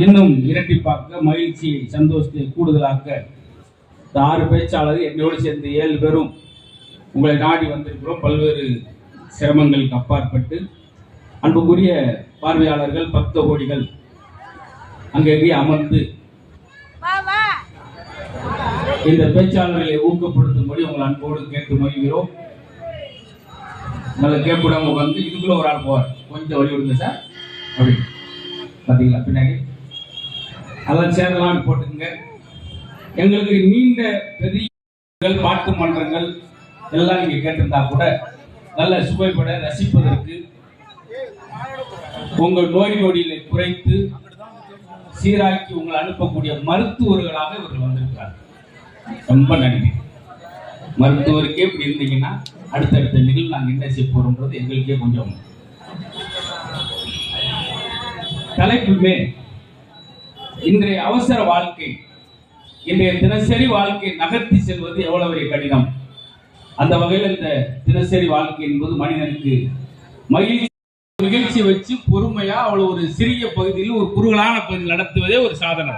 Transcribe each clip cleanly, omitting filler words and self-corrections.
இன்னும் இரட்டிப்பாக்க மகிழ்ச்சியை சந்தோஷத்தை கூடுதலாக்க இந்த 6 பேச்சாளர்கள் என்னோடு சேர்ந்து 7 பேரும் உங்களை நாடி வந்திருக்கிறோம். பல்வேறு சிரமங்களுக்கு அப்பாற்பட்டு அன்புக்குரிய பார்வையாளர்கள், பக்த கோடிகள் அங்கங்கே அமர்ந்து இந்த பேச்சாளர்களை ஊக்கப்படுத்தும்படி உங்கள் அன்போடு கேட்டு மகிழ்கிறோம். நல்ல கேட்புடாம உட்காந்து இதுக்குள்ள ஒரு ஆள் போவார், கொஞ்சம் வழி விடுங்க சார் அப்படி பார்த்தீங்களா பின்னாடி அதெல்லாம் சேரலாம்னு போட்டுங்க. எங்களுக்கு நீண்ட பெரிய பாட்டு மன்றங்கள் எல்லாம் நீங்க கேட்டிருந்தா கூட நல்ல சுவைப்பட ரசிப்பதற்கு உங்கள் நோய் நொடிகளை குறைத்து சீராக்கி உங்களை அனுப்பக்கூடிய மருத்துவர்களாக இவர்கள் வந்திருக்கிறார். ரொம்ப நன்றி. மருத்துவருக்கே இப்படி இருந்தீங்கன்னா அடுத்தடுத்த நிகழ்வு நாங்கள் என்ன செய்ய போறோம்ன்றது எங்களுக்கே கொஞ்சம் தலைப்புமே. இன்றைய அவசர வாழ்க்கை, இன்றைய தினசரி வாழ்க்கை நகர்த்தி செல்வது எவ்வளவு கடினம். அந்த வகையில் இந்த தினசரி வாழ்க்கை என்பது மனிதனுக்கு நிகழ்ச்சி வச்சு பொறுமையா அவ்வளவு ஒரு சிறிய பகுதியில் ஒரு குறுகலான பகுதியில் நடத்துவதே ஒரு சாதனை.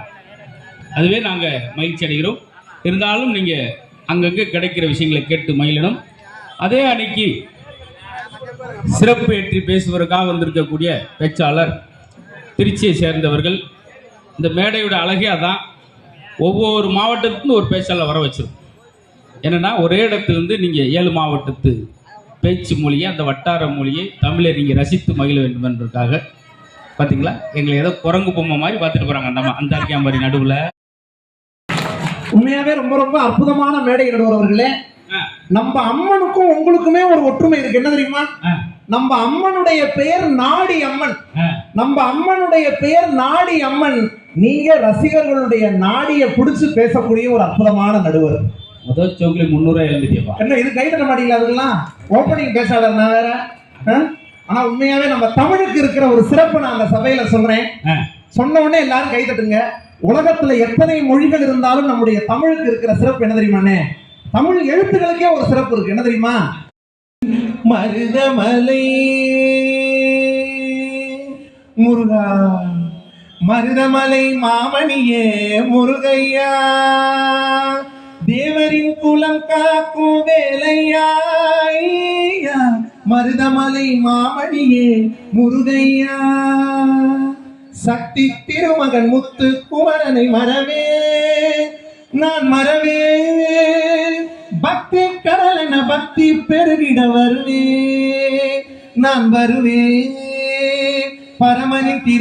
அதுவே நாங்க மகிழ்ச்சி அடைகிறோம். இருந்தாலும் நீங்க அங்கங்க கிடைக்கிற விஷயங்களை கேட்டு மகிழணும். அதே அன்னைக்கு சிறப்பு ஏற்றி பேசுவதற்காக வந்திருக்கக்கூடிய பேச்சாளர் திருச்சியை சேர்ந்தவர்கள். இந்த மேடையோட அழகே அதான், ஒவ்வொரு மாவட்டத்துக்கும் ஒரு பேச்சாளர் வர வச்சிருக்கும். என்னன்னா ஒரே இடத்திலிருந்து நீங்க 7 மாவட்டத்து பேச்சு மொழியை, அந்த வட்டார மொழியை, தமிழை நீங்க ரசித்து மகிழ வேண்டும் என்பதற்காக பாத்தீங்களா, எங்களை ஏதோ குரங்கு பொம்மை மாதிரி பார்த்துட்டு போறாங்க அந்த அறிக்கை மாதிரி நடுவுல. உண்மையாவே ரொம்ப ரொம்ப அற்புதமான மேடை நடுவர்களே. நம்ம அம்மனுக்கும் உங்களுக்குமே ஒரு ஒற்றுமை இருக்கு. என்ன தெரியுமா? நம்ம அம்மனுடைய பெயர் நாடி அம்மன். நம்ம அம்மனுடைய பெயர் நாடி அம்மன். நீங்க ரசிகர்களுடைய நாடியை புடிச்சு பேசக்கூடிய ஒரு அற்புதமான நடுவர். முதல் சோக்கில 300 எழுந்திருப்பா. என்ன இது கை தட்ட மாட்டீங்களா? அதுக்கெல்லாம் ஓப்பனிங் பேசாளர் நான் வேற. ஆனா உண்மையாவே நம்ம தமிழுக்கு இருக்கிற ஒரு சிறப்பு நான் அந்த சபையில சொல்றேன். சொன்ன உடனே எல்லாரும் கை தட்டுங்க. உலகத்துல எத்தனை மொழிகள் இருந்தாலும் நம்முடைய தமிழுக்கு இருக்கிற சிறப்பு என்ன தெரியுமாண்ணே? தமிழ் எழுத்துக்களுக்கே ஒரு சிறப்பு இருக்கு. என்ன தெரியுமா? மருதமலை முருகா, மருதமலை மாமணியே முருகையா, தேவரின் குலம் காக்கும் வேலையா, மருதமலை மாமணியே முருகையா, சக்தி திருமகன் முத்து குமரனை மறவே நான் மறவே, பக்தி கடலென பக்தி பெருகிட வருவே நான் வருவே, பரமனின் திரு